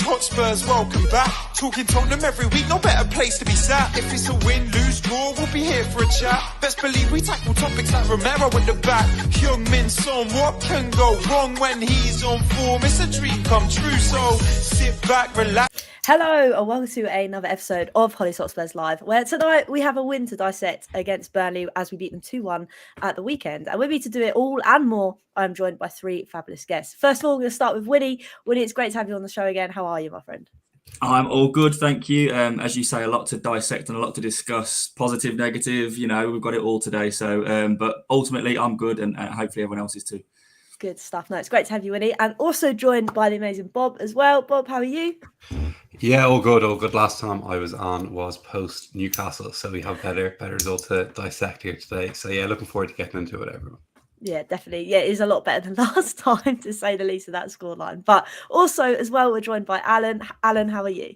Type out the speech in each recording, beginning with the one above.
Hotspurs, welcome back. Talking Tottenham every week, no better place to be sat. If it's a win, lose, draw, we'll be here for a chat. Best believe we tackle topics like Romero at the back. Young Min Son, what can go wrong when he's on form? It's a dream come true, so sit back, relax. Hello and welcome to another episode of Hollie Hotspurs Live, where tonight we have a win to dissect against Burnley as we beat them 2-1 at the weekend. And with me to do it all and more, I'm joined by three fabulous guests. First of all, we're going to start with Wynnie. Wynnie, it's great to have you on the show again. How are you, my friend? I'm all good, thank you. As you say, a lot to dissect and a lot to discuss. Positive, negative, we've got it all today. So, but ultimately, I'm good and hopefully everyone else is too. Good stuff. No, it's great to have you, Wynnie. And also joined by the amazing Bob as well. Bob, how are you? Yeah, all good, all good. Last time I was on was post Newcastle, so we have better results to dissect here today. So yeah, looking forward to getting into it, everyone. Yeah, definitely. Yeah, it is a lot better than last time, to say the least, of that scoreline. But also, as well, we're joined by Alan. Alan, how are you?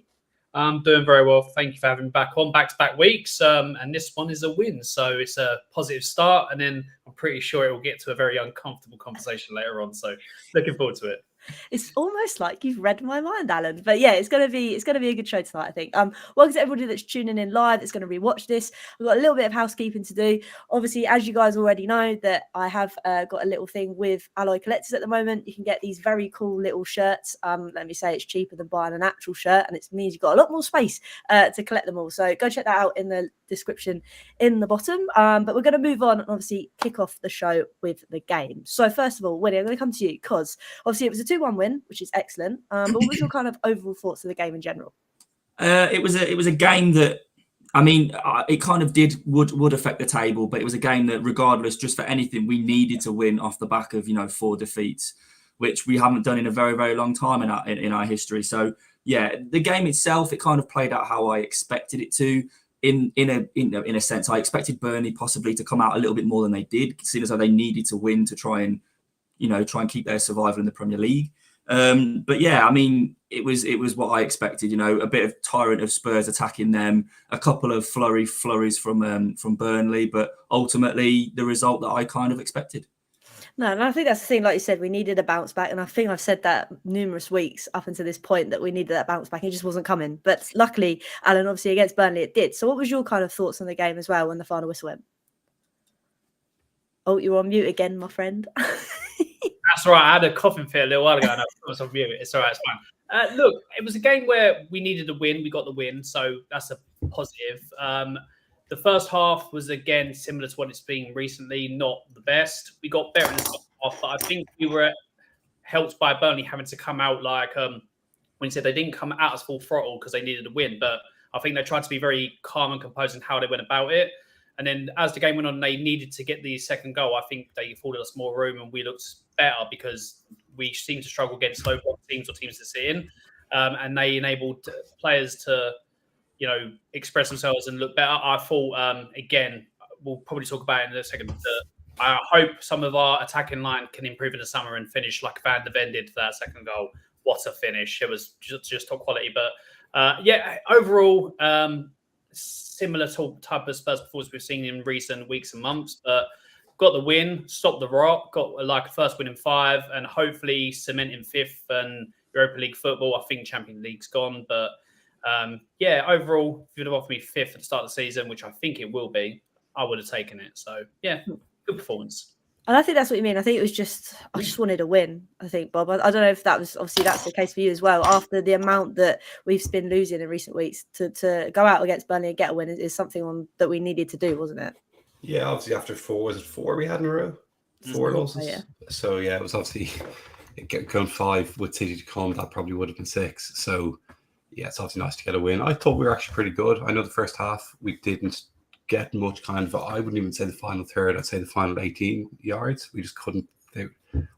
I'm doing very well. Thank you for having me back on back-to-back weeks. And this one is a win. So it's a positive start. And then I'm pretty sure it will get to a very uncomfortable conversation later on. So looking forward to it. It's almost like you've read my mind, Alan. But yeah, it's gonna be a good show tonight, I think. Welcome to everybody that's tuning in live. That's going to rewatch this. We've got a little bit of housekeeping to do. Obviously, as you guys already know, that I have got a little thing with Alloy Collectors at the moment. You can get these very cool little shirts. Let me say it's cheaper than buying an actual shirt, and it means you've got a lot more space to collect them all. So go check that out in the description in the bottom. But we're going to move on and obviously kick off the show with the game. So first of all, Winnie, I'm going to come to you because obviously it was a 2-1 win, which is excellent. But what was your kind of overall thoughts of the game in general? It was a game that, it kind of would affect the table, but it was a game that, regardless, just for anything, we needed to win off the back of 4 defeats, which we haven't done in a very, very long time in our history. So yeah, the game itself, it kind of played out how I expected it to. In a sense, I expected Burnley possibly to come out a little bit more than they did, seeing as though they needed to win to try and keep their survival in the Premier League. But yeah, it was what I expected. A bit of tyrant of Spurs attacking them, a couple of flurries from Burnley, but ultimately the result that I kind of expected. No, and I think that's the thing. Like you said, we needed a bounce back, and I think I've said that numerous weeks up until this point that we needed that bounce back. It just wasn't coming, but luckily, Alan, obviously against Burnley, it did. So, what was your kind of thoughts on the game as well when the final whistle went? Oh, you're on mute again, my friend. That's all right. I had a coughing fit a little while ago, and I put myself on mute. It's all right. It's fine. Look, it was a game where we needed a win. We got the win, so that's a positive. The first half was, again, similar to what it's been recently, not the best. We got better in the second half, but I think we were helped by Burnley having to come out like, when you said they didn't come out as full throttle because they needed a win, but I think they tried to be very calm and composed in how they went about it. And then as the game went on, they needed to get the second goal. I think they afforded us more room and we looked better because we seemed to struggle against low block teams or teams to sit in. And they enabled players to express themselves and look better. I thought, again, we'll probably talk about it in a second. I hope some of our attacking line can improve in the summer and finish like Van de Ven did for that second goal. What a finish. It was just top quality. But overall, similar type of Spurs performance we've seen in recent weeks and months. But got the win, stopped the rot, got like a first win in 5, and hopefully cementing 5th and Europa League football. I think Champions League's gone, but overall, if you'd have offered me 5th at the start of the season, which I think it will be, I would have taken it. So, yeah, good performance. And I think that's what you mean. I think it was I just wanted a win, I think, Bob. I don't know if that was, obviously, that's the case for you as well. After the amount that we've been losing in recent weeks, to go out against Burnley and get a win is something that we needed to do, wasn't it? Yeah, obviously after 4 we had in a row? 4 losses? Yeah. So, yeah, it was obviously going 5 with City to come. That probably would have been 6. So, yeah, it's obviously nice to get a win. I thought we were actually pretty good. I know the first half we didn't get much kind of, I wouldn't even say the final third, I'd say the final 18 yards. We just couldn't, I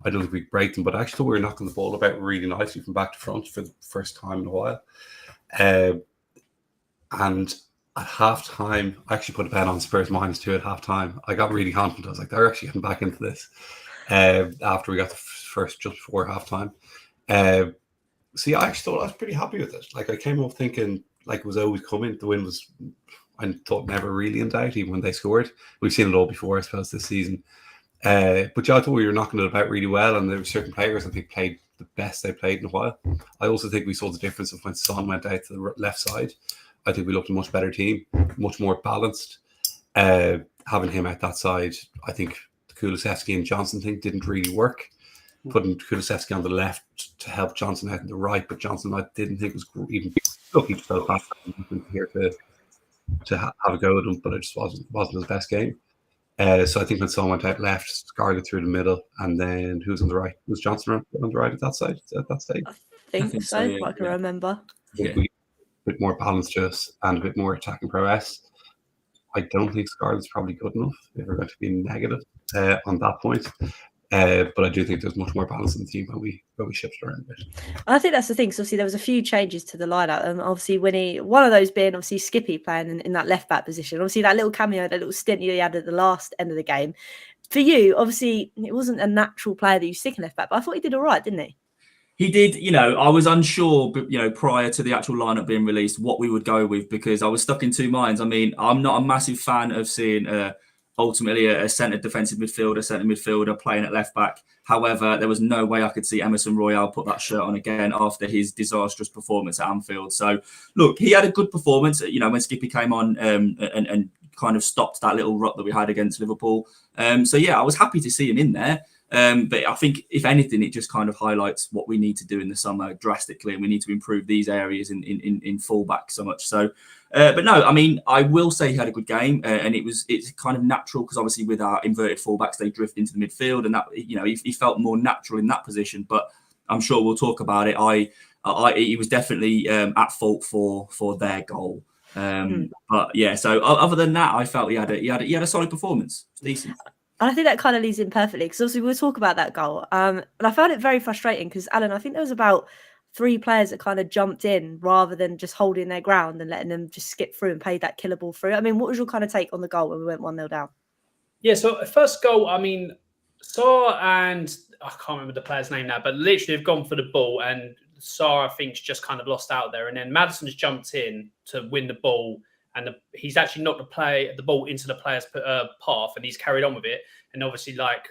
don't think we could break them, but I actually thought we were knocking the ball about really nicely from back to front for the first time in a while. And at halftime, I actually put a bet on Spurs -2 at halftime. I got really confident. I was like, they're actually getting back into this after we got the first just before halftime. So yeah, I actually thought I was pretty happy with it. Like I came up thinking like it was always coming. The win was, I thought, never really in doubt, even when they scored. We've seen it all before, I suppose, this season. But yeah, I thought we were knocking it about really well, and there were certain players I think played the best they played in a while. I also think we saw the difference of when Son went out to the left side. I think we looked a much better team, much more balanced. Having him out that side, I think the Kulusevski and Johnson thing didn't really work. Putting Kulusevski on the left to help Johnson out on the right, but Johnson I didn't think was even lucky to go past here to have a go at him, but it just wasn't his best game. So I think when Son went out left, Scarlett through the middle, and then who's on the right? Was Johnson on the right at that side at that stage? I think so. I can remember. A bit more balance to us and a bit more attacking prowess. I don't think Scarlett's probably good enough if we're going to be negative on that point. But I do think there's much more balance in the team when we shifted around a bit. I think that's the thing. So obviously there was a few changes to the lineup, and obviously Wynnie, one of those being obviously Skippy playing in that left back position. Obviously that little cameo, that little stint he had at the last end of the game. For you, obviously it wasn't a natural player that you stick in left back, but I thought he did all right, didn't he? He did, I was unsure, prior to the actual lineup being released, what we would go with, because I was stuck in two minds. I mean, I'm not a massive fan of seeing ultimately a centre defensive midfielder, centre midfielder playing at left back. However, there was no way I could see Emerson Royale put that shirt on again after his disastrous performance at Anfield. So, look, he had a good performance, when Skippy came on and kind of stopped that little rut that we had against Liverpool. I was happy to see him in there. But I think, if anything, it just kind of highlights what we need to do in the summer drastically, and we need to improve these areas in fullback so much. So, but no, I mean, I will say he had a good game, and it's kind of natural because obviously with our inverted fullbacks they drift into the midfield, and that he felt more natural in that position. But I'm sure we'll talk about it. He was definitely at fault for their goal. But yeah, so other than that, I felt he had a solid performance. It's decent. And I think that kind of leads in perfectly, because obviously we'll talk about that goal. And I found it very frustrating because, Alan, I think there was about 3 players that kind of jumped in rather than just holding their ground and letting them just skip through and play that killer ball through. I mean, what was your kind of take on the goal when we went 1-0 down? Yeah, so first goal, I mean, Sarr and I can't remember the player's name now, but literally have gone for the ball, and Sarr, I think, just kind of lost out there. And then Maddison's jumped in to win the ball, and he's actually knocked the ball into the player's path, and he's carried on with it. And obviously, like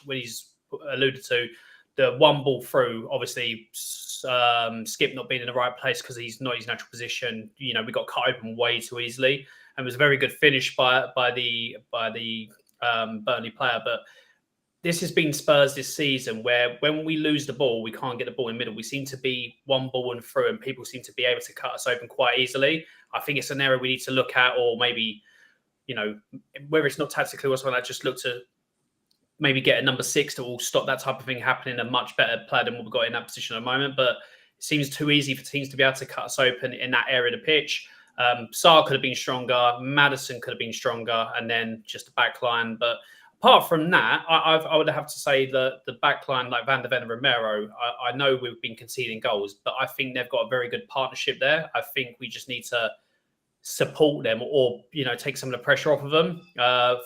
when he's alluded to, the one ball through, obviously, Skip not being in the right place because he's not his natural position. We got cut open way too easily, and it was a very good finish by the Burnley player. But this has been Spurs this season, where when we lose the ball, we can't get the ball in the middle. We seem to be one ball and through, and people seem to be able to cut us open quite easily. I think it's an area we need to look at, or maybe, whether it's not tactically or something, I just look to maybe get a number 6 that will stop that type of thing happening, a much better player than what we've got in that position at the moment. But it seems too easy for teams to be able to cut us open in that area of the pitch. Sarr could have been stronger, Maddison could have been stronger, and then just the back line. But apart from that, I would have to say that the back line, like Van der Ven and Romero, I know we've been conceding goals, but I think they've got a very good partnership there. I think we just need to support them, or take some of the pressure off of them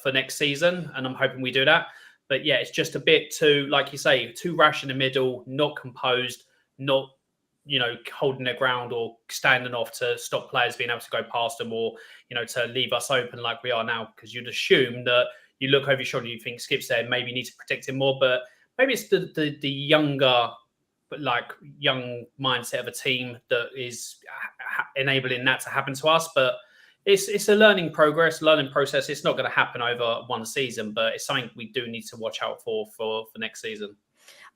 for next season, and I'm hoping we do that. But yeah, it's just a bit too, like you say, too rash in the middle, not composed, not holding their ground or standing off to stop players being able to go past them, or to leave us open like we are now. Because you'd assume that you look over your shoulder, you think Skip's there, maybe you need to protect him more. But maybe it's the younger, but like young mindset of a team that is enabling that to happen to us. But it's a learning process. It's not going to happen over one season, but it's something we do need to watch out for next season.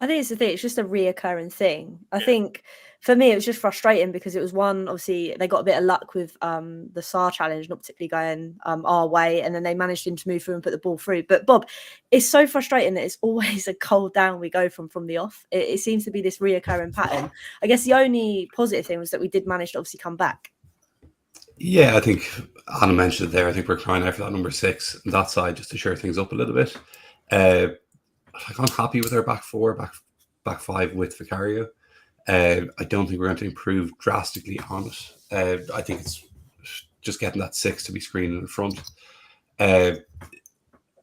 I think it's the thing. It's just a reoccurring thing. I think for me, it was just frustrating because it was one, obviously, they got a bit of luck with the Sarr challenge, not particularly going our way. And then they managed him to move through and put the ball through. But Bob, it's so frustrating that it's always a goal down we go from the off. It seems to be this reoccurring pattern. I guess the only positive thing was that we did manage to obviously come back. Yeah, I think Anna mentioned it there. I think we're crying out for that number 6 on that side just to shore things up a little bit. I'm happy with our back 4, back 5 with Vicario. I don't think we're going to improve drastically on it. I think it's just getting that 6 to be screened in front, and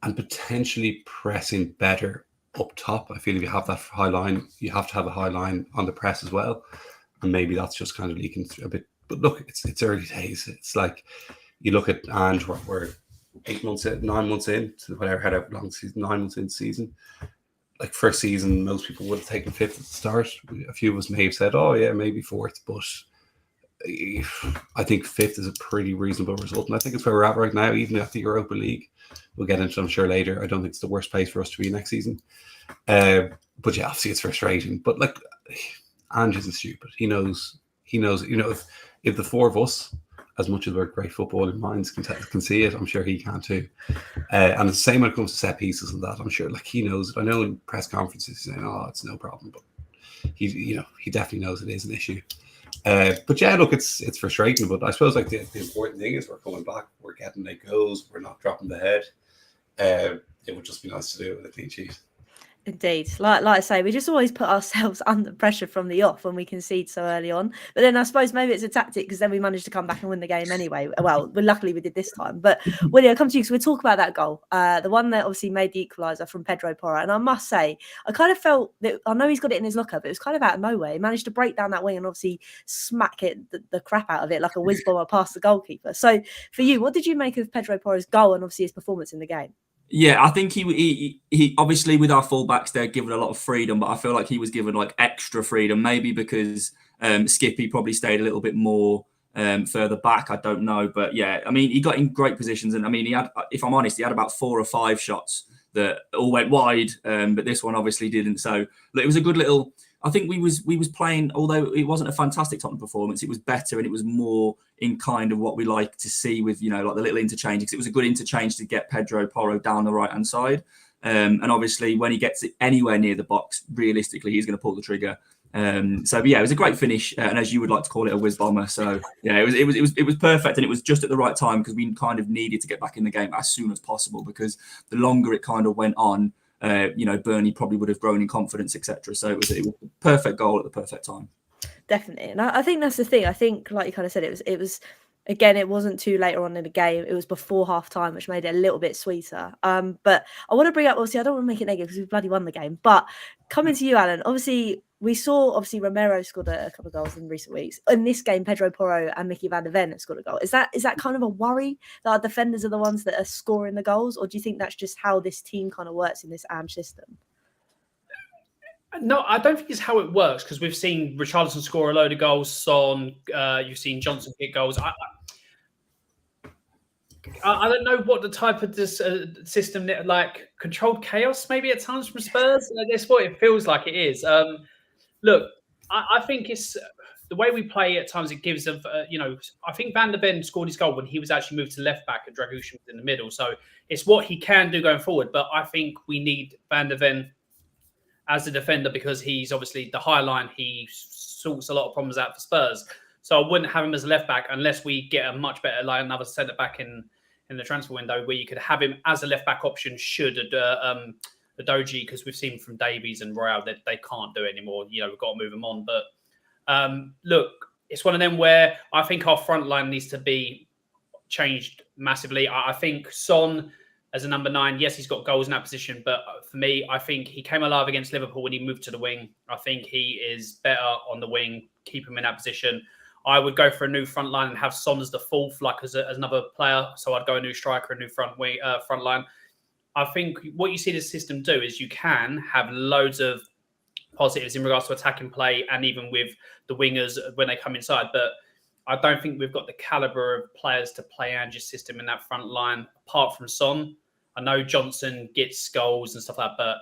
potentially pressing better up top. I feel if you have that high line, you have to have a high line on the press as well, and maybe that's just kind of leaking through a bit. But look, it's early days. It's like you look at Ange, we're 9 months in to whatever, had a long season, 9 months in season. like first season, most people would have taken fifth at the start. A few of us may have said, "Oh yeah, maybe fourth," but I think fifth is a pretty reasonable result, and I think it's where we're at right now. Even at the Europa League, we'll get into it, I'm sure, later. I don't think it's the worst place for us to be next season. But yeah, obviously it's frustrating. But like, Ange isn't stupid. He knows. You know, if the four of us, as much as we're great footballing minds, can see it, I'm sure he can too. And it's the same when it comes to set pieces and that. I'm sure, like, he knows it. I know in press conferences he's saying, "Oh, it's no problem," but he definitely knows it is an issue. But yeah, look, it's frustrating. But I suppose like the important thing is we're coming back. We're getting late goals. We're not dropping the head. It would just be nice to do it with a clean sheet. Indeed. Like I say, we just always put ourselves under pressure from the off when we concede so early on. But then I suppose maybe it's a tactic because then we managed to come back and win the game anyway. Well, luckily we did this time. But Wynnie, I'll come to you because we'll talk about that goal. The one that obviously made the equaliser from Pedro Porro. And I must say, I kind of felt that, I know he's got it in his locker, but it was kind of out of nowhere. He managed to break down that wing and obviously smack it, the crap out of it like a whiz bomber past the goalkeeper. So for you, what did you make of Pedro Porro's goal and obviously his performance in the game? Yeah, I think he obviously with our fullbacks they're given a lot of freedom, but I feel like he was given like extra freedom, maybe because Skippy probably stayed a little bit more further back. I don't know, but yeah, I mean he got in great positions, and I mean he had, if I'm honest, he had about 4 or 5 shots that all went wide, but this one obviously didn't. So look, it was a good little. I think we was playing, although it wasn't a fantastic Tottenham performance, it was better and it was more in kind of what we like to see with, you know, like the little interchange, because it was a good interchange to get Pedro Porro down the right hand side. And obviously when he gets it anywhere near the box, realistically, he's going to pull the trigger. So yeah, it was a great finish, and as you would like to call it, a whiz bomber. So yeah, it was perfect, and it was just at the right time because we kind of needed to get back in the game as soon as possible, because the longer it kind of went on, you know, Burnley probably would have grown in confidence, etc. So it was a perfect goal at the perfect time. Definitely, and I think that's the thing. I think, like you kind of said, it was again, it wasn't too later on in the game. It was before half time, which made it a little bit sweeter. But I want to bring up, obviously, I don't want to make it negative because we bloody won the game. But coming to you, Alan, obviously we saw Romero scored a couple of goals in recent weeks. In this game, Pedro Porro and Mickey van der Ven have scored a goal. Is that kind of a worry that our defenders are the ones that are scoring the goals, or do you think that's just how this team kind of works in this Ange system? No, I don't think it's how it works, because we've seen Richarlison score a load of goals. Son, you've seen Johnson kick goals. I don't know what the type of this system, like controlled chaos, maybe at times from Spurs. That's what it feels like it is. Look, I think it's the way we play at times. It gives of I think Van der Ven scored his goal when he was actually moved to left back and Dragushin was in the middle. So it's what he can do going forward. But I think we need Van der Ven as a defender, because he's obviously the high line. He sorts a lot of problems out for Spurs. So I wouldn't have him as a left back unless we get a much better, like another centre back in the transfer window, where you could have him as a left back option should the Doji, because we've seen from Davies and Royale that they can't do it anymore. You know, we've got to move them on. But look, it's one of them where I think our front line needs to be changed massively. I think Son as a number 9, yes, he's got goals in that position, but for me, I think he came alive against Liverpool when he moved to the wing. I think he is better on the wing. Keep him in that position. I would go for a new front line and have Son as the fourth, like as another player. So I'd go a new striker, a new front line. I think what you see this system do is you can have loads of positives in regards to attacking play and even with the wingers when they come inside. But I don't think we've got the caliber of players to play Ange's system in that front line, apart from Son. I know Johnson gets goals and stuff like that,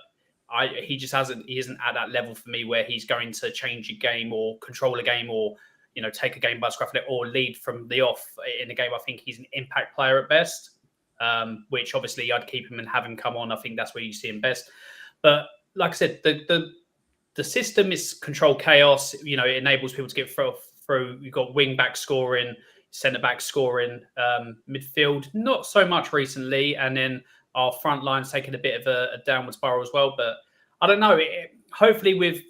but he just he isn't at that level for me where he's going to change a game or control a game or, you know, take a game by the scruff of it or lead from the off in the game. I think he's an impact player at best, which obviously I'd keep him and have him come on. I think that's where you see him best. But like I said, the system is control chaos. You know, it enables people to get through. You've got wing back scoring, centre back scoring, midfield, not so much recently. And then our front line's taken a bit of a downward spiral as well. But I don't know. Hopefully with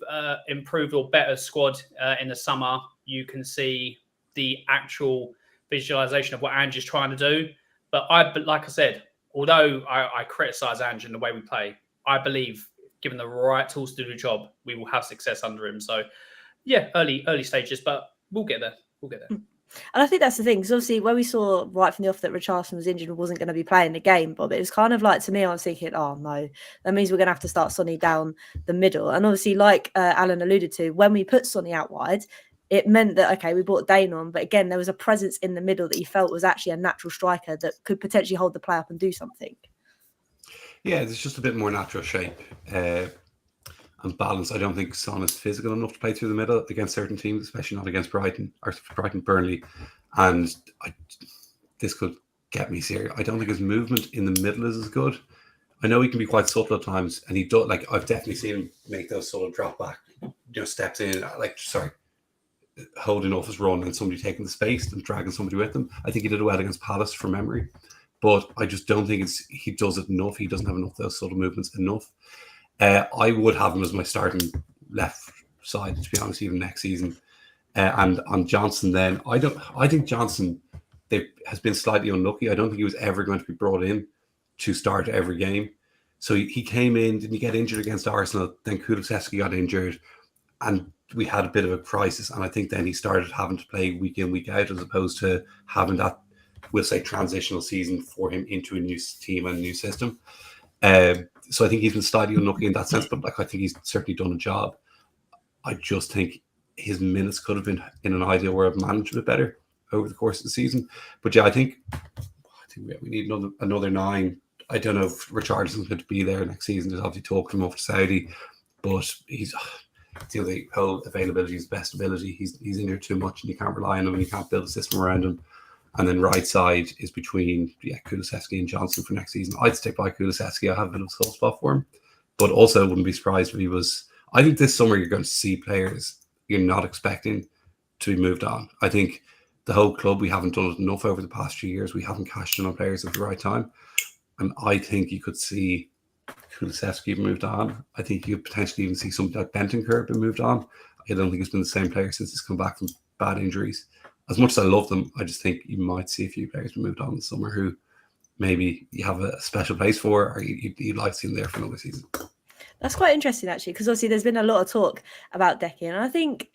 improved or better squad in the summer, you can see the actual visualization of what Ange is trying to do. But like I said, although I criticise Ange in the way we play, I believe given the right tools to do the job, we will have success under him. So yeah, early stages, but we'll get there. And I think that's the thing, because obviously when we saw right from the off that Richarlison was injured and wasn't going to be playing the game, Bob, it was kind of like, to me, I was thinking, oh no, that means we're going to have to start Sonny down the middle. And obviously, like Alan alluded to, when we put Sonny out wide, it meant that, okay, we brought Dane on, but again, there was a presence in the middle that he felt was actually a natural striker that could potentially hold the play up and do something. Yeah, there's just a bit more natural shape and balance. I don't think Son is physical enough to play through the middle against certain teams, especially not against Brighton, Burnley. And this could get me serious. I don't think his movement in the middle is as good. I know he can be quite subtle at times, and he does. Like, I've definitely seen him make those sort of drop back, steps in, holding off his run and somebody taking the space and dragging somebody with them. I think he did well against Palace from memory, but I just don't think he does it enough. He doesn't have enough of those sort of movements enough. I would have him as my starting left side, to be honest, even next season. And on Johnson, then I think Johnson has been slightly unlucky. I don't think he was ever going to be brought in to start every game. So he came in, didn't he get injured against Arsenal? Then Kulusevski got injured, and we had a bit of a crisis. And I think then he started having to play week in, week out, as opposed to having that, we'll say, transitional season for him into a new team and a new system. So I think he's been slightly unlucky in that sense, but I think he's certainly done a job. I just think his minutes could have been, in an ideal world, managed a bit better over the course of the season. But yeah, I think we need another 9. I don't know if Richarlison's going to be there next season. There's obviously talk from off to Saudi, but he's the whole availability is best ability. He's injured too much, and you can't rely on him, and you can't build a system around him. And then right side is between Kulusevski and Johnson for next season. I'd stick by Kulusevski. I have a bit of a soft spot for him, but also wouldn't be surprised if he was. I think this summer you're going to see players you're not expecting to be moved on. I think the whole club, we haven't done it enough over the past few years. We haven't cashed in on players at the right time. And I think you could see Kulusevski moved on. I think you could potentially even see somebody like Bentancur be moved on. I don't think he's been the same player since he's come back from bad injuries. As much as I love them, I just think you might see a few players be moved on this summer who maybe you have a special place for, or you'd like to see them there for another season. That's quite interesting, actually, because obviously there's been a lot of talk about Decky, and I think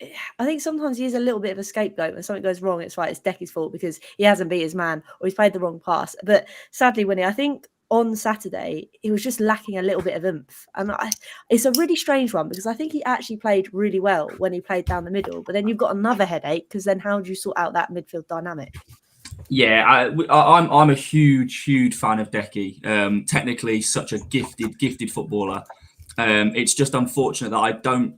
sometimes he is a little bit of a scapegoat. When something goes wrong, it's Decky's fault because he hasn't beat his man or he's played the wrong pass. But sadly, Wynnie, I think on Saturday he was just lacking a little bit of oomph, and it's a really strange one because I think he actually played really well when he played down the middle. But then you've got another headache because then how do you sort out that midfield dynamic? Yeah, I'm a huge fan of Decky. Technically, such a gifted footballer. It's just unfortunate that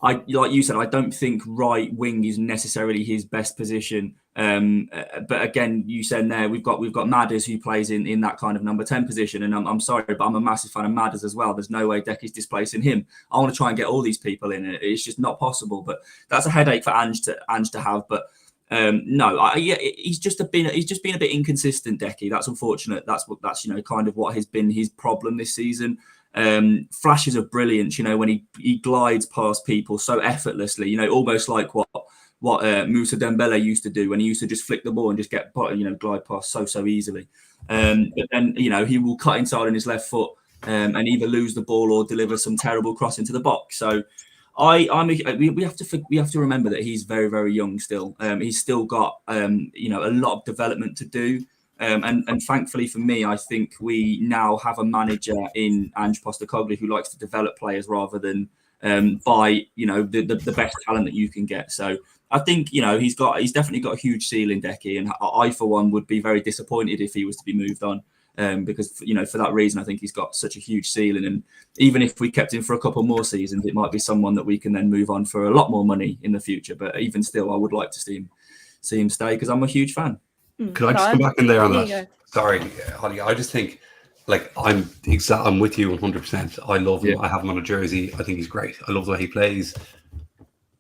like you said, I don't think right wing is necessarily his best position. But again, you said there we've got Madders who plays in that kind of number 10 position, and I'm sorry, but I'm a massive fan of Madders as well. There's no way Decky's displacing him. I want to try and get all these people in. It's just not possible. But that's a headache for Ange to have. But he's just been a bit inconsistent, Decky. That's unfortunate. That's kind of what has been his problem this season. Flashes of brilliance, when he glides past people so effortlessly, almost like what Moussa Dembele used to do when he used to just flick the ball and just get glide past so easily. But then he will cut inside on his left foot and either lose the ball or deliver some terrible cross into the box. So we have to remember that he's very, very young still. He's still got a lot of development to do. And thankfully for me, I think we now have a manager in Ange Postecoglou who likes to develop players rather than buy the best talent that you can get. So I think he's definitely got a huge ceiling, Decky, and I for one would be very disappointed if he was to be moved on. Because for that reason, I think he's got such a huge ceiling, and even if we kept him for a couple more seasons, it might be someone that we can then move on for a lot more money in the future. But even still, I would like to see him stay because I'm a huge fan. Could I just come back in there on that? Sorry, Hollie. I just think, I'm with you 100%. I love him. Yeah. I have him on a jersey. I think he's great. I love the way he plays.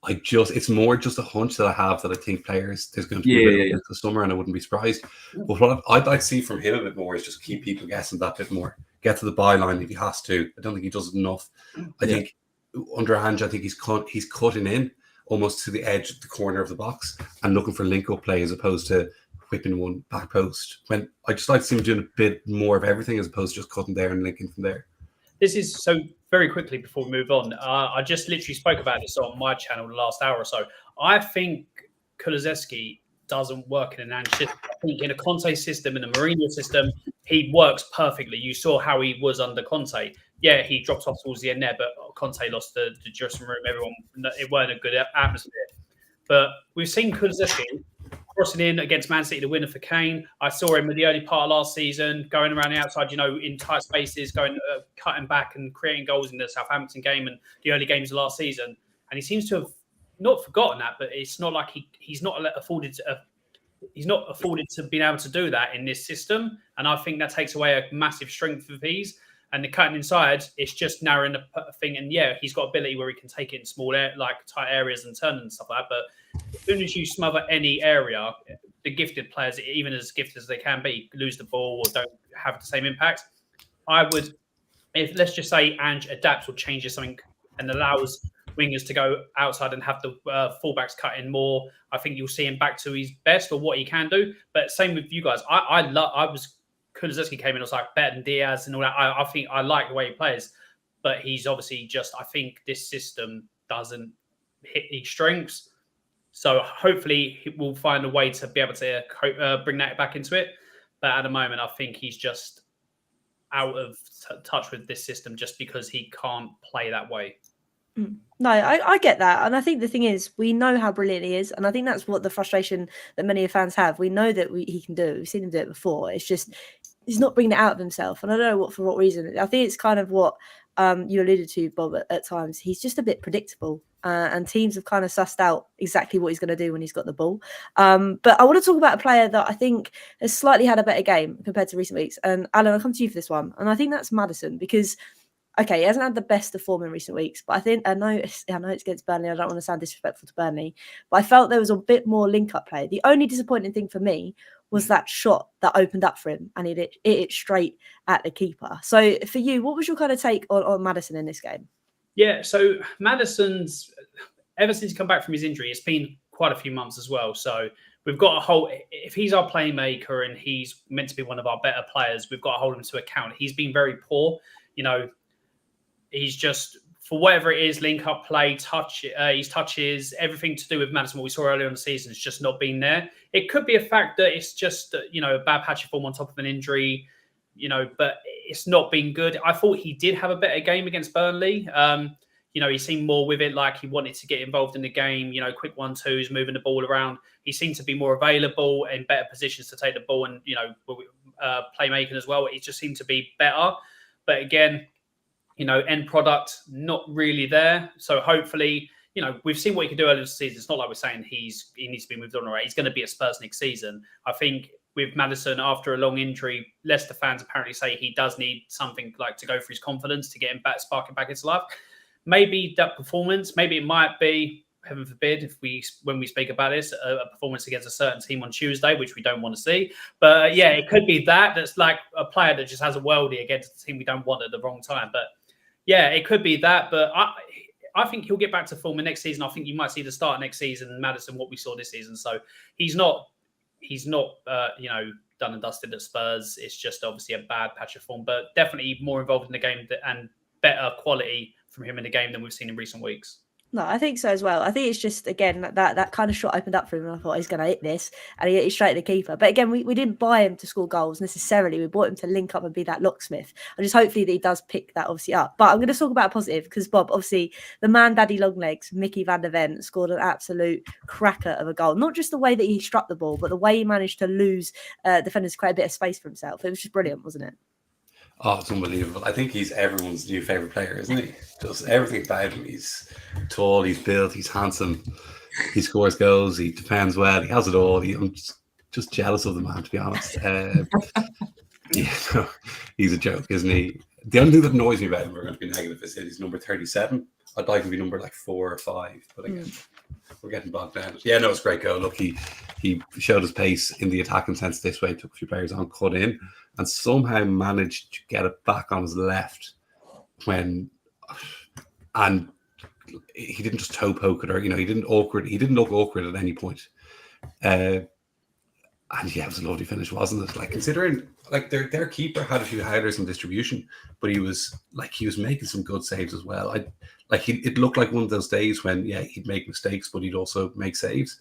It's more just a hunch that I have that I think there's going to be a bit the summer, and I wouldn't be surprised. But what I'd like to see from him a bit more is just keep people guessing that bit more. Get to the byline if he has to. I don't think he does it enough. I think under Ange, I think he's cutting in almost to the edge of the corner of the box and looking for link-up play as opposed to whipping one back post. When I just like to see him doing a bit more of everything as opposed to just cutting there and linking from there. This is so very quickly before we move on. I just literally spoke about this on my channel the last hour or so. I think Kulusevski doesn't work in an Ange system. I think in a Conte system, in a Mourinho system, he works perfectly. You saw how he was under Conte. Yeah, he dropped off towards the end there, but Conte lost the dressing room. Everyone, it weren't a good atmosphere. But we've seen Kulusevski crossing in against Man City, the winner for Kane. I saw him in the early part of last season, going around the outside, in tight spaces, going cutting back and creating goals in the Southampton game and the early games of last season. And he seems to have not forgotten that, but it's not like he's not afforded to being able to do that in this system. And I think that takes away a massive strength of his. And the cutting inside, it's just narrowing the thing. And yeah, he's got ability where he can take it in small, tight areas and turn and stuff like that. But as soon as you smother any area, the gifted players, even as gifted as they can be, lose the ball or don't have the same impact. I would, if let's just say Ange adapts or changes something and allows wingers to go outside and have the fullbacks cut in more, I think you'll see him back to his best or what he can do. But same with you guys. Kulusevski came in, I was like better than Diaz and all that. I think I like the way he plays, but he's obviously I think this system doesn't hit his strengths. So hopefully he will find a way to be able to bring that back into it. But at the moment, I think he's just out of touch with this system just because he can't play that way. No, I get that. And I think the thing is, we know how brilliant he is. And I think that's what the frustration that many fans have. We know that he can do it. We've seen him do it before. It's just, he's not bringing it out of himself. And I don't know for what reason. I think it's kind of what you alluded to, Bob, at times. He's just a bit predictable. And teams have kind of sussed out exactly what he's going to do when he's got the ball. But I want to talk about a player that I think has slightly had a better game compared to recent weeks. And Alan, I'll come to you for this one. And I think that's Maddison, because okay, he hasn't had the best of form in recent weeks, but I know it's against Burnley. I don't want to sound disrespectful to Burnley, but I felt there was a bit more link-up play. The only disappointing thing for me was that shot that opened up for him, and he hit it straight at the keeper. So for you, what was your kind of take on Maddison in this game? Yeah, so Maddison's, ever since he come back from his injury, it's been quite a few months as well. So we've got if he's our playmaker and he's meant to be one of our better players, we've got to hold him to account. He's been very poor, He's just, for whatever it is, link up play, his touches, everything to do with Maddison, what we saw earlier in the season, has just not been there. It could be a fact that it's just, a bad patch of form on top of an injury, but it's not been good. I thought he did have a better game against Burnley. He seemed more with it, like he wanted to get involved in the game, quick 1-2s, moving the ball around. He seemed to be more available in better positions to take the ball and, playmaking as well. He just seemed to be better. But again, end product, not really there. So hopefully, we've seen what he can do earlier this season. It's not like we're saying he needs to be moved on already. He's going to be at Spurs next season. I think with Maddison, after a long injury, Leicester fans apparently say he does need something like to go for his confidence to get him back, sparking back into life. Maybe that performance, maybe it might be, heaven forbid, when we speak about this, a performance against a certain team on Tuesday, which we don't want to see. But yeah, it could be that's like a player that just has a worldie against a team we don't want at the wrong time. But yeah, it could be that, but I think he'll get back to form in next season. I think you might see the start of next season, Maddison, what we saw this season. So he's not done and dusted at Spurs. It's just obviously a bad patch of form, but definitely more involved in the game and better quality from him in the game than we've seen in recent weeks. No, I think so as well. I think it's just, again, that kind of shot opened up for him and I thought he's going to hit this and he hit it straight at the keeper. But again, we didn't buy him to score goals necessarily. We bought him to link up and be that locksmith. And just hopefully that he does pick that obviously up. But I'm going to talk about a positive because Bob, obviously the man daddy long legs, Mickey van der Ven, scored an absolute cracker of a goal. Not just the way that he struck the ball, but the way he managed to lose defenders to create a bit of space for himself. It was just brilliant, wasn't it? Oh, it's unbelievable. I think he's everyone's new favourite player, isn't he? Just everything about him. He's tall, he's built, he's handsome, he scores goals, he defends well, he has it all. I'm just jealous of the man, to be honest. He's a joke, isn't he? The only thing that annoys me about him, we're going to be negative, is he's number 37. I'd like him to be number like 4 or 5, but again, we're getting bogged down. Yeah, no, it's a great goal. Look, he showed his pace in the attacking sense this way, took a few players on, cut in, and somehow managed to get it back on his left and he didn't just toe poke it, or he didn't look awkward at any point. And yeah, it was a lovely finish, wasn't it? Like, considering like their keeper had a few howlers in distribution, but he was making some good saves as well. It looked like one of those days when he'd make mistakes, but he'd also make saves.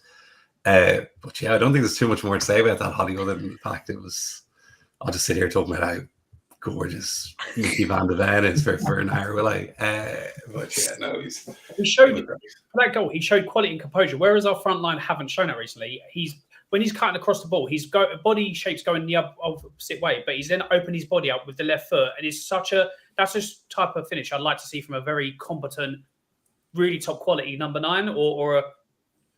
But yeah, I don't think there's too much more to say about that, Hollie, other than the fact I'll just sit here talking about how gorgeous Mickey van de Ven is for an hour, will I? But yeah, no, he showed that goal. He showed quality and composure, whereas our front line haven't shown it recently. When he's cutting across the ball, his body shape's going the opposite way, but he's then opened his body up with the left foot, and it's that's just type of finish I'd like to see from a very competent, really top quality number 9 or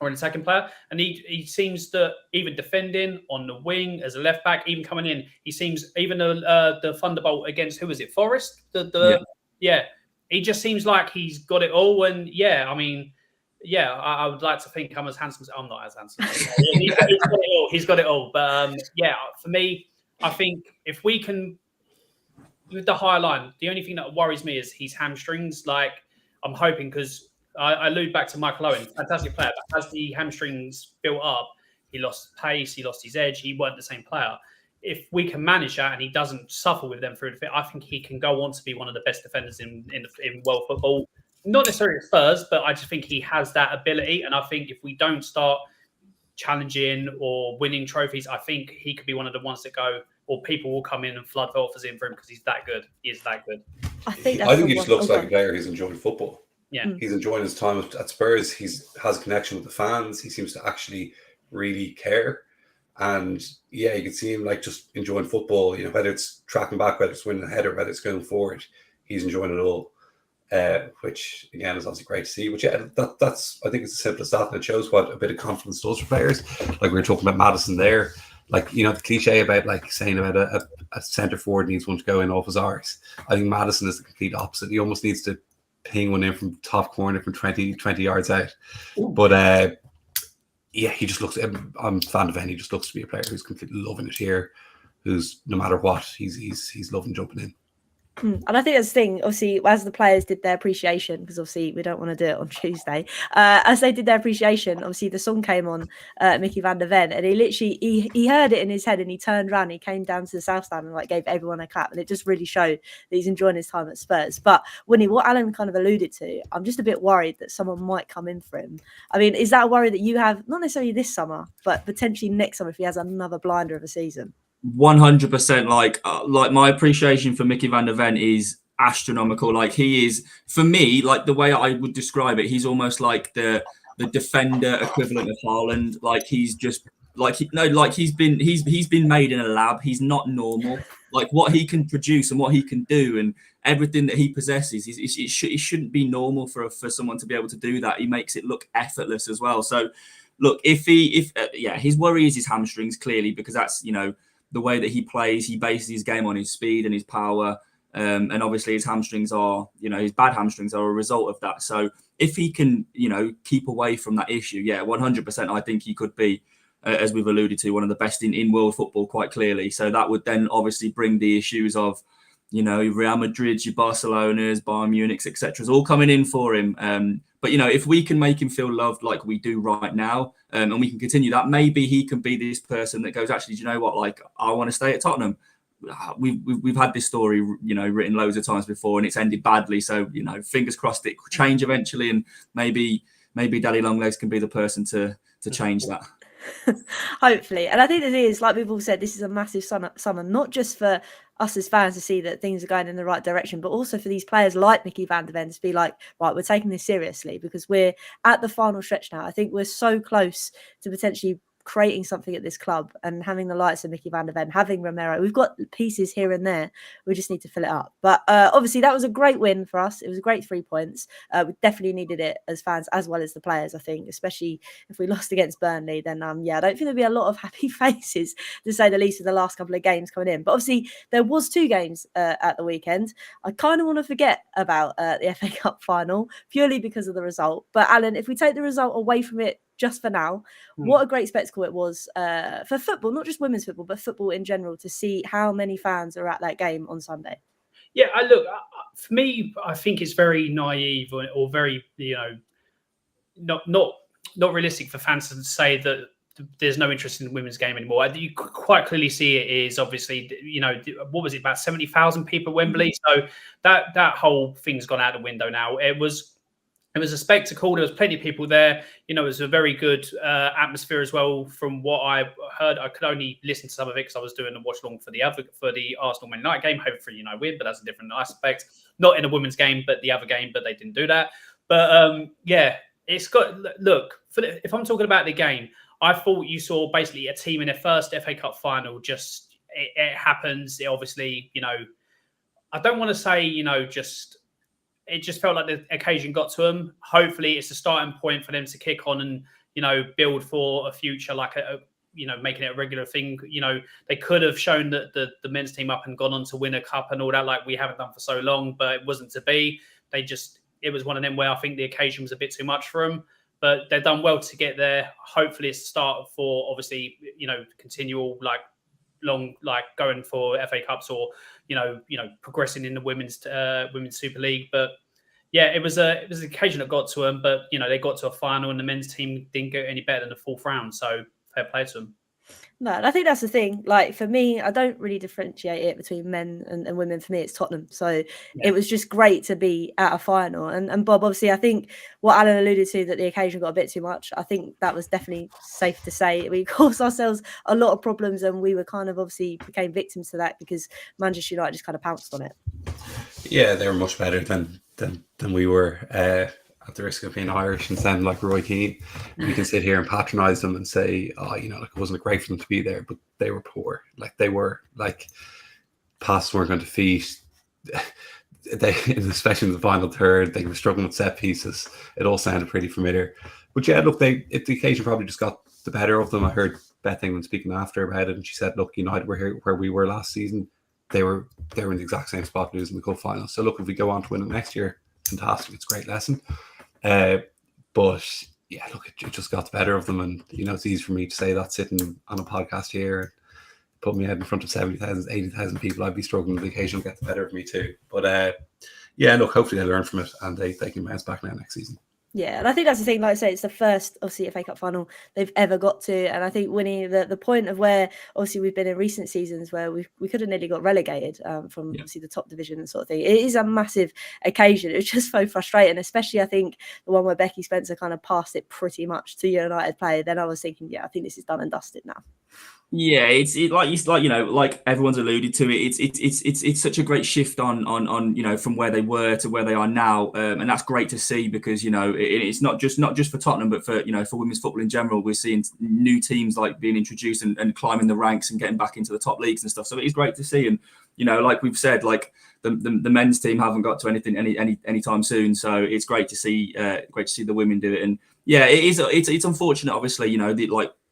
an attacking player. And he seems that even defending on the wing as a left back, even coming in, he seems even the thunderbolt against who was it, Forest? He just seems like he's got it all. And I would like to think I'm as handsome as I'm not as handsome. He's got it all. But for me, I think if we can, with the high line, the only thing that worries me is his hamstrings. Like, I'm hoping, because I allude back to Michael Owen, fantastic player, but as the hamstrings built up, he lost pace, he lost his edge, he weren't the same player. If we can manage that and he doesn't suffer with them through the fit, I think he can go on to be one of the best defenders in world football. Not necessarily at Spurs, but I just think he has that ability. And I think if we don't start challenging or winning trophies, I think he could be one of the ones that go, or people will come in and flood offers in for him because he's that good. He is that good. I think he just looks like a player who's enjoying football. Yeah, he's enjoying his time at Spurs. He has a connection with the fans. He seems to actually really care. And yeah, you can see him like just enjoying football, whether it's tracking back, whether it's winning a header, whether it's going forward, he's enjoying it all. Which again is obviously great to see. Which that's I think it's the simplest stuff, and it shows what a bit of confidence does for players. Like we were talking about Maddison there, like the cliche about like saying about a centre forward needs one to go in off his arse. I think Maddison is the complete opposite. He almost needs to ping one in from top corner from 20 yards out. But he just looks. I'm a fan of him. He just looks to be a player who's completely loving it here. Who's no matter what, he's loving jumping in. And I think that's the thing, obviously, as the players did their appreciation, because obviously we don't want to do it on Tuesday, as they did their appreciation, obviously the song came on, Mickey van de Ven, and he literally, he heard it in his head and he turned around, he came down to the South Stand and like gave everyone a clap, and it just really showed that he's enjoying his time at Spurs. But Wynnie, what Alan kind of alluded to, I'm just a bit worried that someone might come in for him. I mean, is that a worry that you have, not necessarily this summer, but potentially next summer if he has another blinder of a season? 100%. Like my appreciation for Mickey van de Ven is astronomical. Like he is, for me, like the way I would describe it, he's almost like the defender equivalent of Haaland. Like he's just like he's been made in a lab. He's not normal. Like what he can produce and what he can do and everything that he possesses, it shouldn't be normal for someone to be able to do that. He makes it look effortless as well. So look, his worry is his hamstrings, clearly, because that's the way that he plays. He bases his game on his speed and his power. And obviously his hamstrings are, his bad hamstrings are a result of that. So if he can, keep away from that issue, 100%, I think he could be, as we've alluded to, one of the best in world football, quite clearly. So that would then obviously bring the issues of, Real Madrid, your Barcelonas, Bayern Munich's, etc., all coming in for him. But, if we can make him feel loved like we do right now, and we can continue that, maybe he can be this person that goes, actually, do you know what? Like, I want to stay at Tottenham. We've had this story, written loads of times before, and it's ended badly. So, fingers crossed it could change eventually, and maybe Daddy Longlegs can be the person to change that. Hopefully. And I think it is, like we've all said, this is a massive summer, not just for us as fans to see that things are going in the right direction, but also for these players like Mickey van de Ven to be like, right, we're taking this seriously because we're at the final stretch now. I think we're so close to potentially creating something at this club and having the likes of Mickey van de Ven, having Romero. We've got pieces here and there. We just need to fill it up. But obviously that was a great win for us. It was a great 3 points. We definitely needed it as fans as well as the players, I think, especially if we lost against Burnley, then I don't think there'd be a lot of happy faces, to say the least, of the last couple of games coming in. But obviously there was 2 games at the weekend. I kind of want to forget about the FA Cup final purely because of the result. But Alan, if we take the result away from it just for now, what a great spectacle it was for football, not just women's football, but football in general, to see how many fans are at that game on Sunday. Yeah, for me, I think it's very naive or very, not realistic for fans to say that there's no interest in the women's game anymore. You quite clearly see it is obviously, what was it, about 70,000 people at Wembley? So that whole thing's gone out the window now. It was It was a spectacle. There was plenty of people there. It was a very good atmosphere as well. From what I heard, I could only listen to some of it because I was doing a watch along for the Arsenal Man United game. Hopefully, win, but that's a different aspect. Not in a women's game, but the other game. But they didn't do that. But it's got. Look, if I'm talking about the game, I thought you saw basically a team in their first FA Cup final. Just it happens. It obviously, I don't want to say, it just felt like the occasion got to them. Hopefully, it's a starting point for them to kick on and, build for a future, like making it a regular thing. They could have shown that the men's team up and gone on to win a cup and all that, like we haven't done for so long, but it wasn't to be. It was one of them where I think the occasion was a bit too much for them, but they've done well to get there. Hopefully, it's the start for obviously, continual going for FA Cups or progressing in the women's Super League. But yeah, it was an occasion that got to them. But they got to a final and the men's team didn't go any better than the fourth round. So fair play to them. No, and I think that's the thing. Like for me, I don't really differentiate it between men and women. For me, it's Tottenham. So it was just great to be at a final. And Bob, obviously, I think what Alan alluded to, that the occasion got a bit too much. I think that was definitely safe to say. We caused ourselves a lot of problems, and we were kind of obviously became victims to that because Manchester United just kind of pounced on it. Yeah, they were much better than we were. At the risk of being Irish and sound like Roy Keane, we can sit here and patronise them and say, it wasn't great for them to be there, but they were poor. Like they were passes weren't going to feet. Especially in the final third, they were struggling with set pieces. It all sounded pretty familiar. But yeah, look, the occasion probably just got the better of them. I heard Beth England speaking after about it, and she said, "Look, United were here where we were last season. They were in the exact same spot losing the cup final. So look, if we go on to win it next year, fantastic. It's a great lesson." But yeah, look, it just got the better of them, and it's easy for me to say that sitting on a podcast here and put me out in front of 70,000, 80,000 people. I'd be struggling. The occasion will get the better of me too. But yeah, look, hopefully they learn from it and they can bounce back now next season. Yeah, and I think that's the thing. Like I say, it's the first, obviously, FA Cup final they've ever got to. And I think Wynnie, the point of where, obviously, we've been in recent seasons where we could have nearly got relegated from, obviously, the top division and sort of thing. It is a massive occasion. It's just so frustrating, especially, I think, the one where Becky Spencer kind of passed it pretty much to United player. Then I was thinking, I think this is done and dusted now. Yeah, like everyone's alluded to it. It's such a great shift on from where they were to where they are now, and that's great to see because it's not just for Tottenham, but for for women's football in general. We're seeing new teams like being introduced and climbing the ranks and getting back into the top leagues and stuff. So it is great to see, and like we've said, like the men's team haven't got to anything anytime soon. So it's great to see the women do it, and yeah, it's unfortunate, obviously,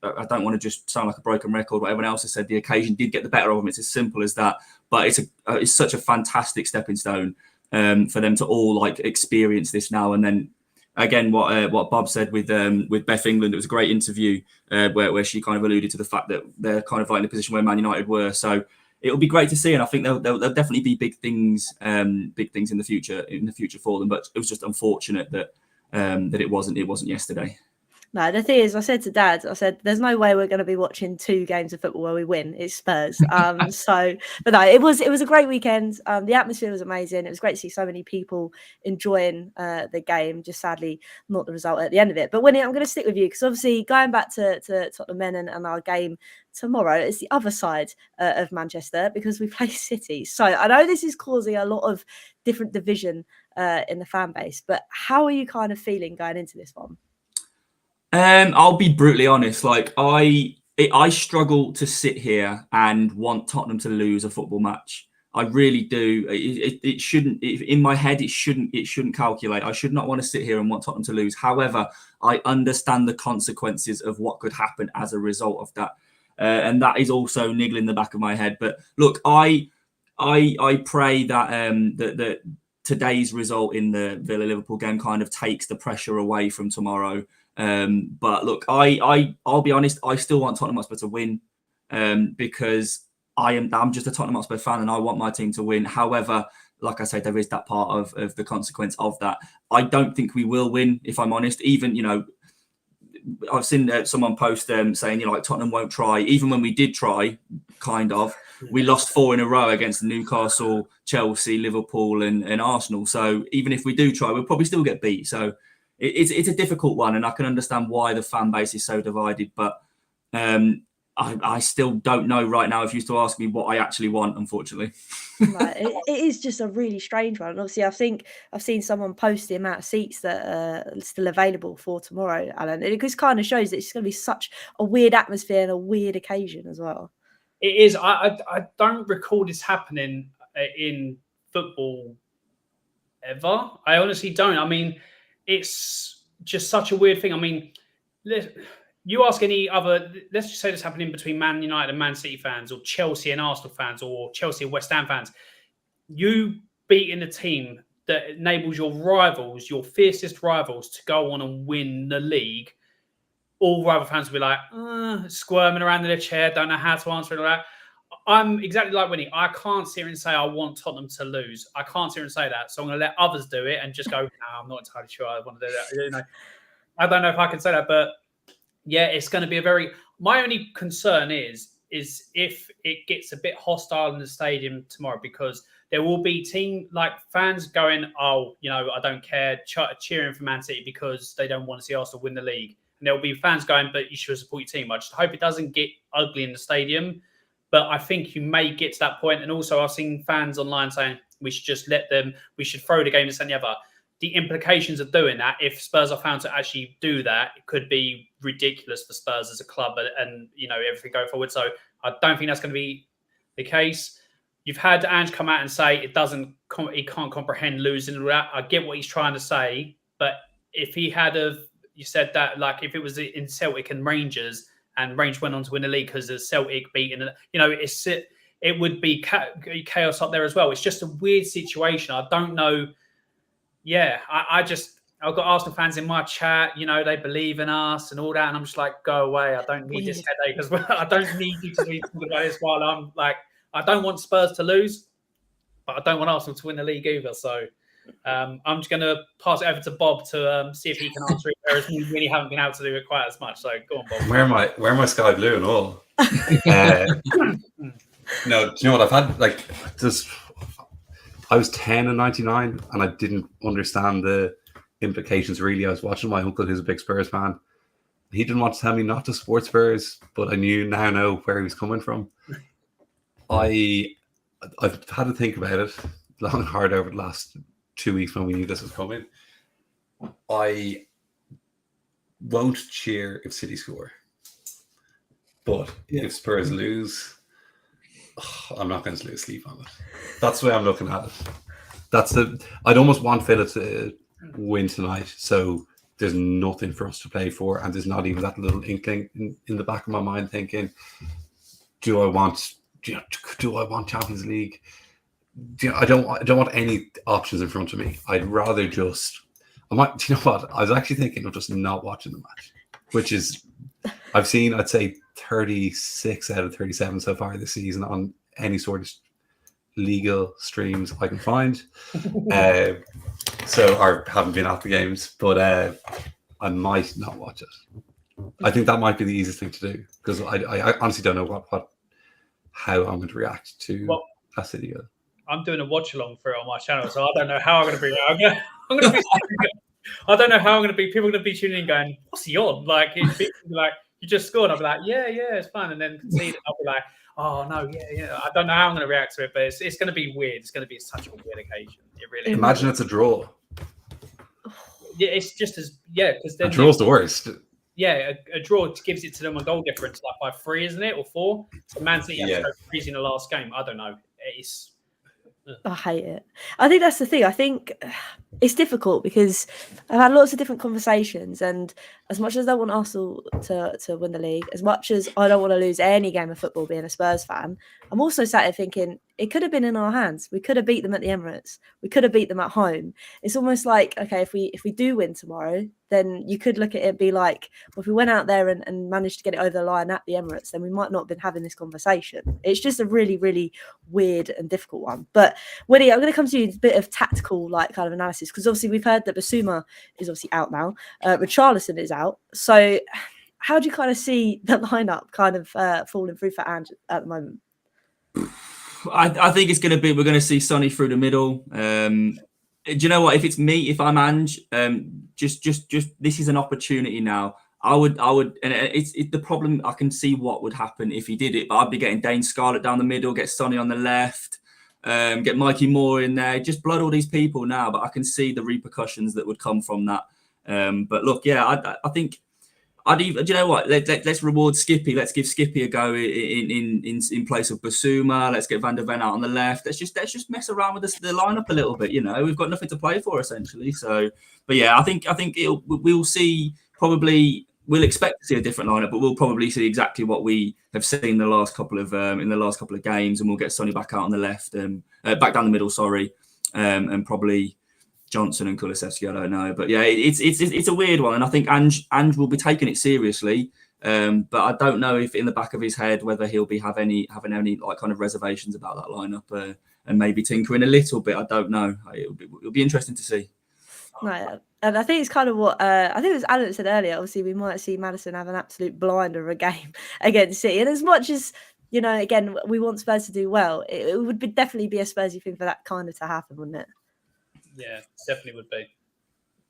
I don't want to just sound like a broken record. What everyone else has said, the occasion did get the better of them. It's as simple as that. But it's such a fantastic stepping stone for them to all experience this now. And then again, what Bob said with Beth England, it was a great interview where she kind of alluded to the fact that they're kind of in the position where Man United were. So it'll be great to see, and I think there'll definitely be big things in the future for them. But it was just unfortunate that it wasn't yesterday. No, the thing is, I said to Dad, there's no way we're going to be watching 2 games of football where we win. It's Spurs. But no, it was a great weekend. The atmosphere was amazing. It was great to see so many people enjoying the game. Just sadly, not the result at the end of it. But Wynnie, I'm going to stick with you because obviously going back to Tottenham men and our game tomorrow, it's the other side of Manchester because we play City. So I know this is causing a lot of different division in the fan base. But how are you kind of feeling going into this one? I'll be brutally honest. I struggle to sit here and want Tottenham to lose a football match. I really do. It shouldn't. In my head, it shouldn't calculate. I should not want to sit here and want Tottenham to lose. However, I understand the consequences of what could happen as a result of that, and that is also niggling the back of my head. But look, I pray that that today's result in the Villa-Liverpool game kind of takes the pressure away from tomorrow. But look, I'll be honest, I still want Tottenham Hotspur to win because I'm just a Tottenham Hotspur fan and I want my team to win. However, like I said, there is that part of the consequence of that. I don't think we will win, if I'm honest. Even, I've seen someone post saying, Tottenham won't try. Even when we did try, kind of, we lost 4 in a row against Newcastle, Chelsea, Liverpool and Arsenal. So even if we do try, we'll probably still get beat. So it's a difficult one, and I can understand why the fan base is so divided. But I still don't know right now if you used to ask me what I actually want, unfortunately. Right. It is just a really strange one. And obviously, I think I've seen someone post the amount of seats that are still available for tomorrow, Alan. It just kind of shows that it's going to be such a weird atmosphere and a weird occasion as well. It is. I don't recall this happening in football ever. I honestly don't. I mean, it's just such a weird thing. I mean, you ask any other, let's just say this happening between Man United and Man City fans, or Chelsea and Arsenal fans, or Chelsea and West Ham fans. You beating a team that enables your rivals, your fiercest rivals, to go on and win the league. All rival fans will be like, squirming around in their chair, don't know how to answer it all that. I'm exactly like Wynnie. I can't sit here and say I want Tottenham to lose. I can't sit here and say that. So I'm going to let others do it and just go, no, I'm not entirely sure I want to do that. You know, I don't know if I can say that, but yeah, it's going to be a very... My only concern is if it gets a bit hostile in the stadium tomorrow, because there will be fans going, oh, you know, I don't care, cheering for Man City because they don't want to see Arsenal win the league. And there'll be fans going, but you should support your team. I just hope it doesn't get ugly in the stadium. But I think you may get to that point. And also, I've seen fans online saying we should just we should throw the game this and the other. The implications of doing that, if Spurs are found to actually do that, it could be ridiculous for Spurs as a club and you know, everything going forward. So I don't think that's going to be the case. You've had Ange come out and say he can't comprehend losing all that. I get what he's trying to say, but if he had you said that, like if it was in Celtic and Rangers, and Rangers went on to win the league because of Celtic beating, you know, it would be chaos up there as well. It's just a weird situation. I don't know. Yeah, I've got Arsenal fans in my chat, you know, they believe in us and all that. And I'm just like, go away. I don't need this headache as well. I don't need you to be talking about this while I'm like, I don't want Spurs to lose, but I don't want Arsenal to win the league either. So I'm just going to pass it over to Bob to see if he can answer it. Whereas we really haven't been able to do it quite as much. So go on, Bob. Where am I sky blue and all? No, do you know what I've had? Like, I was 10 in 99 and I didn't understand the implications really. I was watching my uncle, who's a big Spurs fan. He didn't want to tell me not to support Spurs, but I know where he was coming from. I've had to think about it long and hard over the last 2 weeks when we knew this was coming. I won't cheer if City score, but if Spurs lose, I'm not going to lose sleep on it. That's the way I'm looking at it. I'd almost want Villa to win tonight, so there's nothing for us to play for, and there's not even that little inkling in the back of my mind thinking, do I want Champions League? I don't want any options in front of me. I'd rather just... do you know what? I was actually thinking of just not watching the match, which is... I've seen, I'd say, 36 out of 37 so far this season on any sort of legal streams I can find. So I haven't been at the games, but I might not watch it. I think that might be the easiest thing to do, because I honestly don't know how I'm going to react to that City goal. I'm doing a watch along for it on my channel, so I don't know how I'm going to be. I'm going to be. I don't know how I'm going to be. People are going to be tuning in, going, "What's he on?" Like, you just scored. I'll be like, "Yeah, it's fun," and then concede. I'll be like, "Oh no, yeah." I don't know how I'm going to react to it, but it's going to be weird. It's going to be such a weird occasion. It really. Imagine it's a draw. Yeah, it's just as because a draw's the worst. Yeah, a draw gives it to them a goal difference, like by 3, isn't it, or 4? So Man City have to go freeze in the last game. I don't know. I hate it. I think that's the thing. I think it's difficult because I've had lots of different conversations, and as much as I want Arsenal to win the league, as much as I don't want to lose any game of football being a Spurs fan, I'm also sat here thinking it could have been in our hands. We could have beat them at the Emirates. We could have beat them at home. It's almost like, okay, if we do win tomorrow, then you could look at it and be like, well, if we went out there and managed to get it over the line at the Emirates, then we might not have been having this conversation. It's just a really, really weird and difficult one. But Wynnie, I'm going to come to you with a bit of tactical kind of analysis, because obviously we've heard that Basuma is obviously out now. Richarlison is out. So how do you kind of see the lineup kind of falling through for Ange at the moment? I think it's going to be, we're going to see Sonny through the middle. Do you know what? If it's me, if I'm Ange, just this is an opportunity now. I would, and it's the problem. I can see what would happen if he did it, but I'd be getting Dane Scarlett down the middle, get Sonny on the left, get Mikey Moore in there, just blood all these people now. But I can see the repercussions that would come from that. But look, yeah, I think I'd even. Do you know what? Let's reward Skippy. Let's give Skippy a go in place of Basuma. Let's get Van der Ven out on the left. Let's just mess around with the lineup a little bit. You know, we've got nothing to play for essentially. So, but yeah, I think we'll see probably. We'll expect to see a different lineup, but we'll probably see exactly what we have seen in the last couple of games, and we'll get Sonny back out on the left and back down the middle. Sorry, and probably Johnson and Kulusevski. I don't know, but yeah, it's a weird one, and I think Ange will be taking it seriously. But I don't know if in the back of his head whether he'll be having any like kind of reservations about that lineup and maybe tinkering a little bit. I don't know. It'll be interesting to see. No, and I think it's kind of what I think it was Alan that said earlier. Obviously, we might see Maddison have an absolute blinder of a game against City. And as much as, you know, again, we want Spurs to do well, it would definitely be a Spursy thing for that kind of to happen, wouldn't it? Yeah, definitely would be.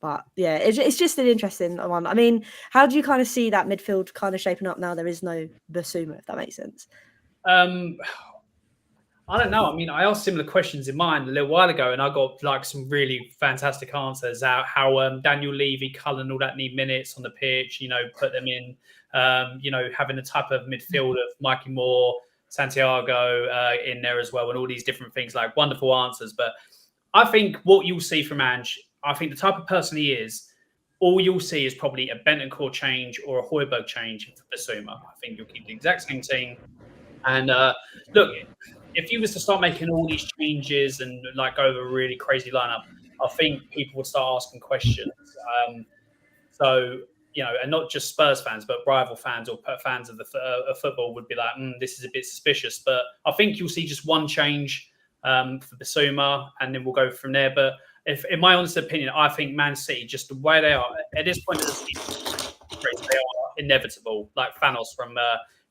But yeah, it's just an interesting one. I mean, how do you kind of see that midfield kind of shaping up now? There is no Basuma, if that makes sense. I don't know. I mean, I asked similar questions in mine a little while ago, and I got like some really fantastic answers. How Daniel Levy, Cullen, all that need minutes on the pitch. You know, put them in. You know, having the type of midfield of Mikey Moore, Santiago in there as well, and all these different things. Like wonderful answers. But I think what you'll see from Ange, I think the type of person he is, all you'll see is probably a Bentancur change or a Højbjerg change for Basuma. I think you'll keep the exact same team. And look, if you was to start making all these changes and like go over a really crazy lineup, I think people would start asking questions. So, you know, and not just Spurs fans, but rival fans or fans of the football would be like, this is a bit suspicious. But I think you'll see just one change for Basuma, and then we'll go from there. But if, in my honest opinion, I think Man City, just the way they are at this point of the season, they are inevitable. Like Thanos from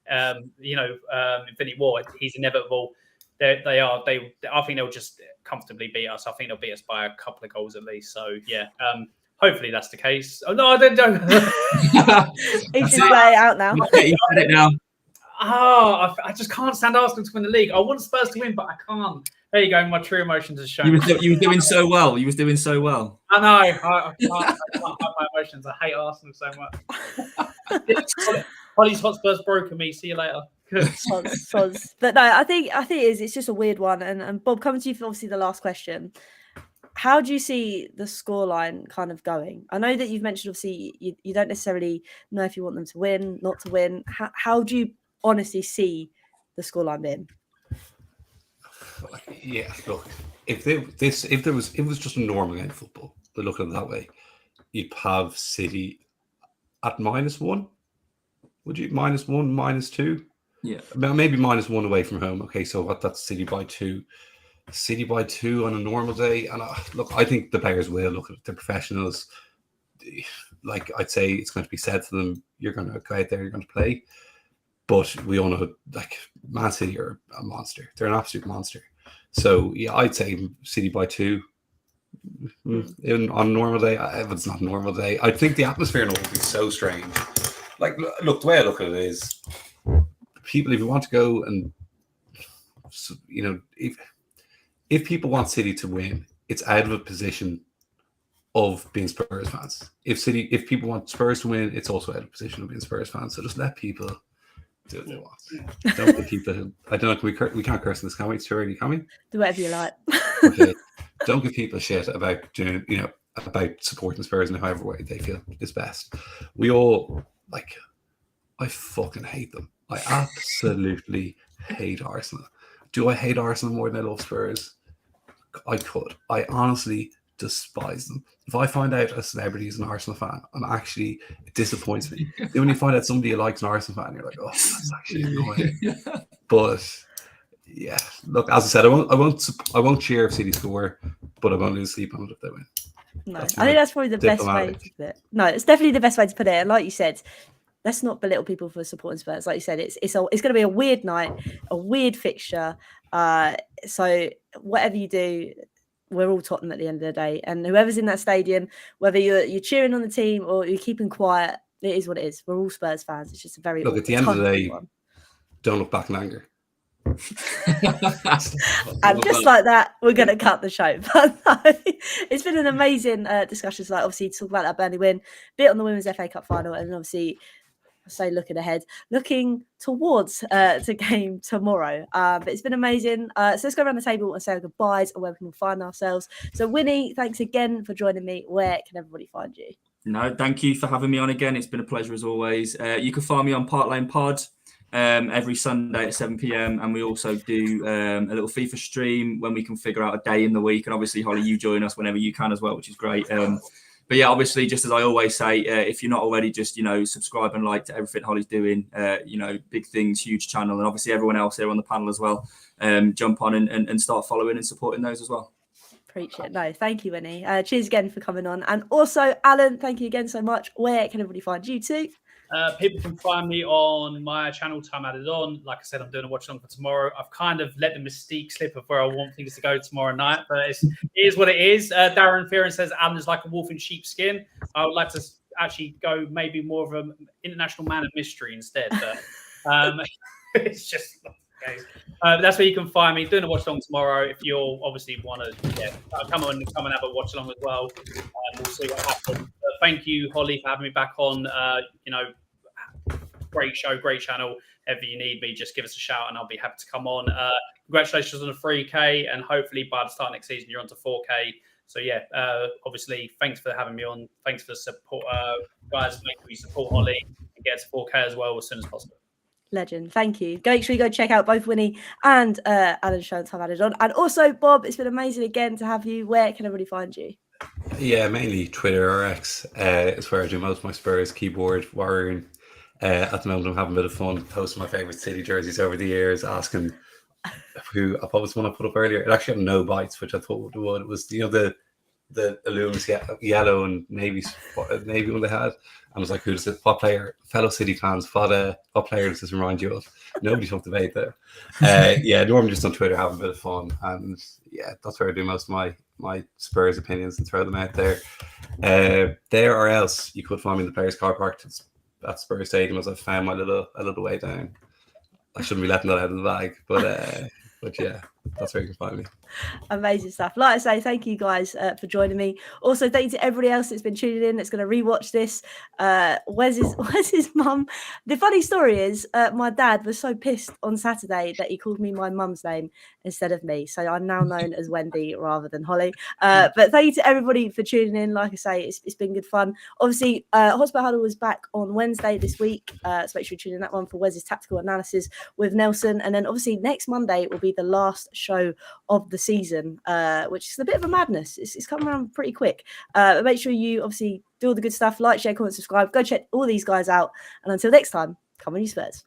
Infinity War, he's inevitable. They are. I think they'll just comfortably beat us. I think they'll beat us by a couple of goals at least. So yeah, hopefully that's the case. Oh no, I don't. He should play out now. You said it now. I just can't stand Arsenal to win the league. I want Spurs to win, but I can't. There you go. My true emotions are shown. You were doing so well. You was doing so well. I know. I can't have my emotions. I hate Arsenal so much. Hollie's Hotspurs broken me. See you later. Soz. But no, I think it's just a weird one. And Bob, coming to you for obviously the last question. How do you see the scoreline kind of going? I know that you've mentioned obviously you don't necessarily know if you want them to win, not to win. How do you honestly see the scoreline being? Yeah, look, if it was just a normal game of football, they look at it that way, you'd have City at -1. Would you -1, -2? Yeah, maybe -1 away from home. Okay, so that's City by 2. City by 2 on a normal day. And look, I think the players will look at it. They're professionals. Like I'd say, it's going to be said to them, you're going to go out there, you're going to play. But we all know, like, Man City are a monster. They're an absolute monster. So yeah, I'd say City by 2 on a normal day. If it's not a normal day, I think the atmosphere will be so strange. Like, look, the way I look at it is, people, if you want to go and, you know, if people want City to win, it's out of a position of being Spurs fans. If people want Spurs to win, it's also out of a position of being Spurs fans. So just let people do what they want. Don't let people. I don't know. We can't curse in this, can we? It's too early, can we? Do whatever you like. Okay. Don't give people shit about doing, you know, about supporting Spurs in however way they feel is best. We all, like, I fucking hate them. I absolutely hate Arsenal. Do I hate Arsenal more than I love Spurs? I could. I honestly despise them. If I find out a celebrity is an Arsenal fan, it disappoints me. Then when you find out somebody you likes an Arsenal fan, you're like, oh, that's actually annoying. But yeah, look, as I said, I won't cheer if City score, but I won't lose sleep on it if they win. No, I think that's probably the best way to put it. No, it's definitely the best way to put it. And like you said, let's not belittle people for supporting Spurs. Like you said, it's going to be a weird night, a weird fixture. So whatever you do, we're all Tottenham at the end of the day. And whoever's in that stadium, whether you're cheering on the team or you're keeping quiet, it is what it is. We're all Spurs fans. It's just a very look at the end of the day. Don't look back in anger. And just like that, we're going to cut the show. But no, it's been an amazing discussion tonight. Obviously, to talk about that Burnley win, bit on the Women's FA Cup final, and obviously, looking ahead, looking towards the game tomorrow. But it's been amazing. So let's go around the table and say our goodbyes and where we can find ourselves. So Wynnie, thanks again for joining me. Where can everybody find you? No, thank you for having me on again. It's been a pleasure as always. You can find me on Park Lane Pod every Sunday at 7 p.m. And we also do a little FIFA stream when we can figure out a day in the week. And obviously, Hollie, you join us whenever you can as well, which is great. But yeah, obviously, just as I always say, if you're not already, just, subscribe and like to everything Hollie's doing. Big things, huge channel. And obviously everyone else here on the panel as well. Jump on and start following and supporting those as well. Preach it. No, thank you, Wynnie. Cheers again for coming on. And also, Alan, thank you again so much. Where can everybody find you too? People can find me on my channel, Time Added On. Like I said, I'm doing a watch along for tomorrow. I've kind of let the mystique slip of where I want things to go tomorrow night, but it is what it is. Darren Fearon says Alan is like a wolf in sheep's skin. I would like to actually go maybe more of an international man of mystery instead. But it's just not the case. That's where you can find me doing a watch along tomorrow. If you obviously want to come and have a watch along as well, we'll see what happens. Thank you, Hollie, for having me back on. Great show, great channel. If you need me, just give us a shout and I'll be happy to come on. Congratulations on the 3K, and hopefully by the start next season you're on to 4K. So yeah, obviously thanks for having me on. Thanks for the support, guys. Make sure you support Hollie and get to 4K as well as soon as possible. Legend, thank you. Make sure you go check out both Wynnie and Alan's show and Time Added On. And also, Bob, it's been amazing again to have you. Where can everybody find you? Yeah, mainly Twitter or X. It's where I do most of my Spurs keyboard warrior. At the moment, I'm having a bit of fun posting my favourite City jerseys over the years, asking who I was one I put up earlier. It actually had no bites, which I thought would. It was the luminous yellow and navy one they had. I was like, who's it? What player? Fellow City fans, what player does this remind you of? Nobody took the bait there. Normally just on Twitter having a bit of fun, and yeah, that's where I do most of my Spurs opinions and throw them out there. There or else you could find me in the Players' Car Park at Spurs Stadium as I found my little way down. I shouldn't be letting that out of the bag, but yeah, that's where you can find me. Amazing stuff. Like I say, thank you guys for joining me. Also, thank you to everybody else that's been tuning in, that's going to rewatch this. Wes's mum. The funny story is, my dad was so pissed on Saturday that he called me my mum's name instead of me. So I'm now known as Wendy rather than Hollie. But thank you to everybody for tuning in. Like I say, it's been good fun. Obviously, Hotspur Huddle was back on Wednesday this week. So make sure you tune in that one for Wes's tactical analysis with Nelson. And then obviously next Monday will be the last show of the season, which is a bit of a madness. It's coming around pretty quick. But make sure you obviously do all the good stuff. Like, share, comment, subscribe. Go check all these guys out. And until next time, come on, you Spurs.